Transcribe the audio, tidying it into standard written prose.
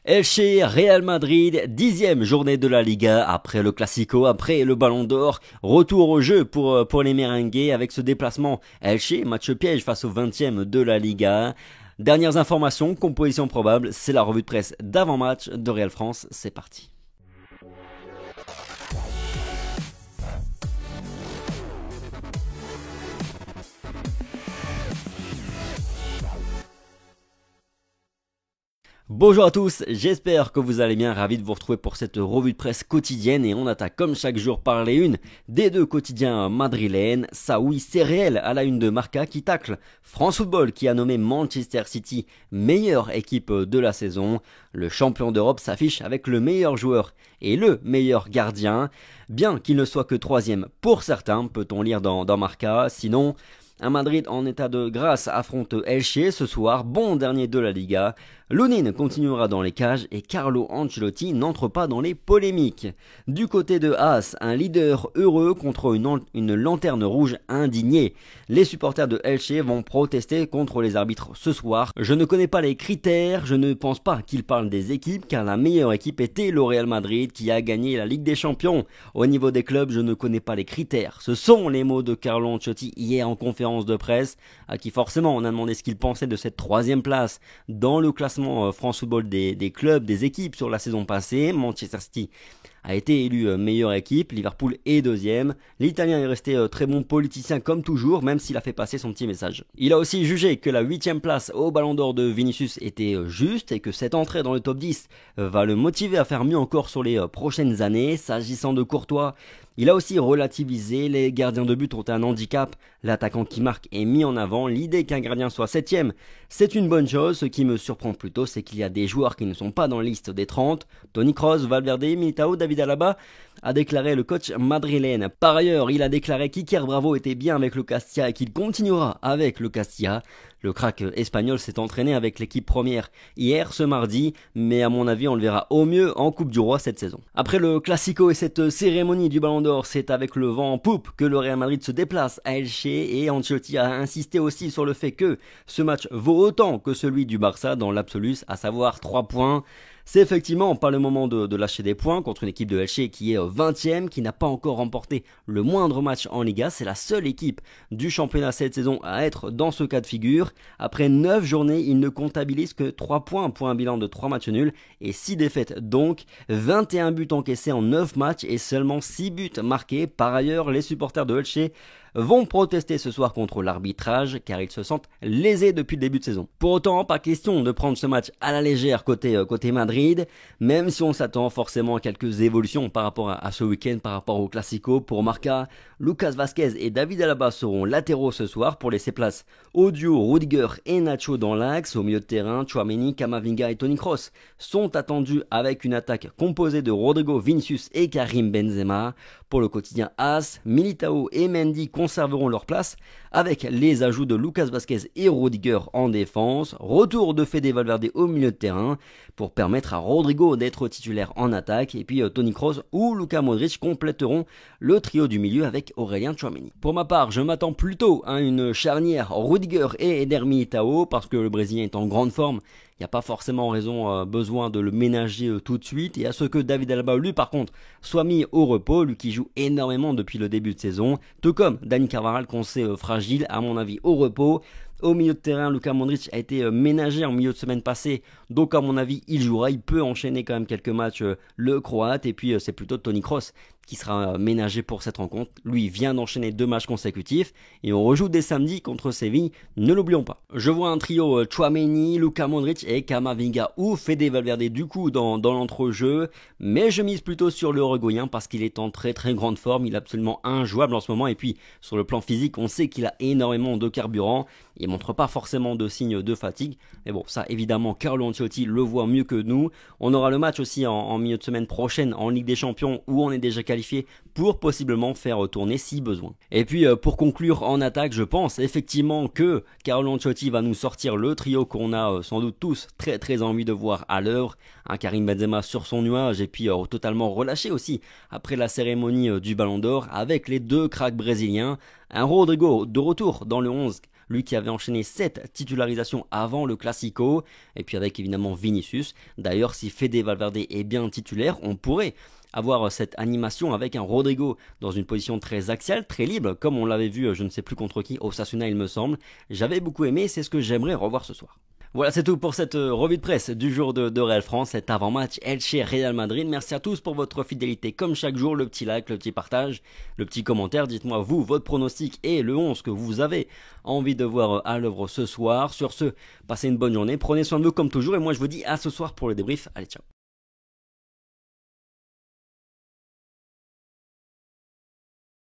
Elche, Real Madrid, 10e journée de la Liga, après le Classico, après le Ballon d'Or, retour au jeu pour les merengues avec ce déplacement Elche, match piège face au 20e de la Liga. Dernières informations, composition probable, c'est la revue de presse d'avant-match de Real France, c'est parti. Bonjour à tous, j'espère que vous allez bien, ravi de vous retrouver pour cette revue de presse quotidienne et on attaque comme chaque jour par les unes des deux quotidiens madrilènes. Ça oui, c'est réel à la une de Marca qui tacle France Football qui a nommé Manchester City meilleure équipe de la saison. Le champion d'Europe s'affiche avec le meilleur joueur et le meilleur gardien, bien qu'il ne soit que troisième pour certains, peut-on lire dans Marca, sinon... Un Madrid en état de grâce affronte Elche ce soir, bon dernier de la Liga. Lunin continuera dans les cages et Carlo Ancelotti n'entre pas dans les polémiques. Du côté de As, un leader heureux contre une lanterne rouge indignée. Les supporters de Elche vont protester contre les arbitres ce soir. Je ne connais pas les critères, je ne pense pas qu'ils parlent des équipes car la meilleure équipe était le Real Madrid qui a gagné la Ligue des Champions. Au niveau des clubs, je ne connais pas les critères. Ce sont les mots de Carlo Ancelotti hier en conférence de presse, à qui forcément on a demandé ce qu'il pensait de cette troisième place dans le classement France Football des clubs, des équipes sur la saison passée. Manchester City a été élu meilleure équipe, Liverpool est deuxième. L'Italien est resté très bon politicien comme toujours, même s'il a fait passer son petit message. Il a aussi jugé que la 8e place au Ballon d'Or de Vinicius était juste et que cette entrée dans le top 10 va le motiver à faire mieux encore sur les prochaines années. S'agissant de Courtois, il a aussi relativisé, les gardiens de but ont un handicap, l'attaquant qui marque est mis en avant, l'idée qu'un gardien soit 7e, c'est une bonne chose, ce qui me surprend plutôt c'est qu'il y a des joueurs qui ne sont pas dans la liste des 30, Toni Kroos, Valverde, Militao, David Alaba, a déclaré le coach madrilène. Par ailleurs, il a déclaré qu'Iker Bravo était bien avec le Castilla et qu'il continuera avec le Castilla. Le crack espagnol s'est entraîné avec l'équipe première hier, ce mardi, mais à mon avis, on le verra au mieux en Coupe du Roi cette saison. Après le Classico et cette cérémonie du Ballon d'Or, c'est avec le vent en poupe que le Real Madrid se déplace à Elche et Ancelotti a insisté aussi sur le fait que ce match vaut autant que celui du Barça dans l'absolu, à savoir 3 points. C'est effectivement pas le moment de lâcher des points contre une équipe de Elche qui est 20e, qui n'a pas encore remporté le moindre match en Liga. C'est la seule équipe du championnat cette saison à être dans ce cas de figure. Après 9 journées, il ne comptabilise que 3 points pour un bilan de 3 matchs nuls et 6 défaites. Donc 21 buts encaissés en 9 matchs et seulement 6 buts marqués. Par ailleurs, les supporters de Elche vont protester ce soir contre l'arbitrage car ils se sentent lésés depuis le début de saison. Pour autant, pas question de prendre ce match à la légère côté Madrid, même si on s'attend forcément à quelques évolutions par rapport à ce week-end, par rapport au Classico. Pour Marca, Lucas Vazquez et David Alaba seront latéraux ce soir pour laisser place au duo Rudiger et Nacho dans l'axe. Au milieu de terrain, Tchouaméni, Camavinga et Toni Kroos sont attendus avec une attaque composée de Rodrigo, Vinicius et Karim Benzema. Pour le quotidien As, Militao et Mendy conserveront leur place avec les ajouts de Lucas Vazquez et Rudiger en défense. Retour de Fede Valverde au milieu de terrain pour permettre à Rodrigo d'être titulaire en attaque. Et puis Toni Kroos ou Luka Modric compléteront le trio du milieu avec Aurélien Tchouaméni. Pour ma part, je m'attends plutôt à une charnière Rudiger et Eder Militao parce que le Brésilien est en grande forme. Il n'y a pas forcément besoin de le ménager tout de suite et à ce que David Alaba lui par contre soit mis au repos, lui qui joue énormément depuis le début de saison, tout comme Dani Carvajal qu'on sait fragile à mon avis au repos. Au milieu de terrain, Luka Modric a été ménagé en milieu de semaine passée, donc à mon avis il jouera, il peut enchaîner quand même quelques matchs le Croate et puis c'est plutôt Toni Kroos qui sera ménagé pour cette rencontre. Lui vient d'enchaîner 2 matchs consécutifs et on rejoue dès samedi contre Séville, ne l'oublions pas. Je vois un trio Tchouaméni, Luka Modric et Camavinga ou Fede Valverde du coup dans l'entrejeu, mais je mise plutôt sur le Uruguayen parce qu'il est en très très grande forme, il est absolument injouable en ce moment et puis sur le plan physique on sait qu'il a énormément de carburant, il montre pas forcément de signes de fatigue, mais bon ça évidemment Carlo Ancelotti le voit mieux que nous. On aura le match aussi en milieu de semaine prochaine en Ligue des Champions où on est déjà qualifié pour possiblement faire tourner si besoin. Et puis pour conclure en attaque, je pense effectivement que Carlo Ancelotti va nous sortir le trio qu'on a sans doute tous très très envie de voir à l'heure. Un Karim Benzema sur son nuage et puis totalement relâché aussi après la cérémonie du Ballon d'Or avec les 2 cracks brésiliens. Un Rodrigo de retour dans le 11 lui qui avait enchaîné 7 titularisations avant le Classico, et puis avec évidemment Vinicius. D'ailleurs, si Fede Valverde est bien titulaire, on pourrait avoir cette animation avec un Rodrigo dans une position très axiale, très libre, comme on l'avait vu, je ne sais plus contre qui, Osasuna il me semble. J'avais beaucoup aimé, c'est ce que j'aimerais revoir ce soir. Voilà, c'est tout pour cette revue de presse du jour de Real France, cet avant-match Elche-Real Madrid. Merci à tous pour votre fidélité comme chaque jour, le petit like, le petit partage, le petit commentaire. Dites-moi vous, votre pronostic et le 11 que vous avez envie de voir à l'œuvre ce soir. Sur ce, passez une bonne journée, prenez soin de vous comme toujours et moi je vous dis à ce soir pour le débrief. Allez, ciao.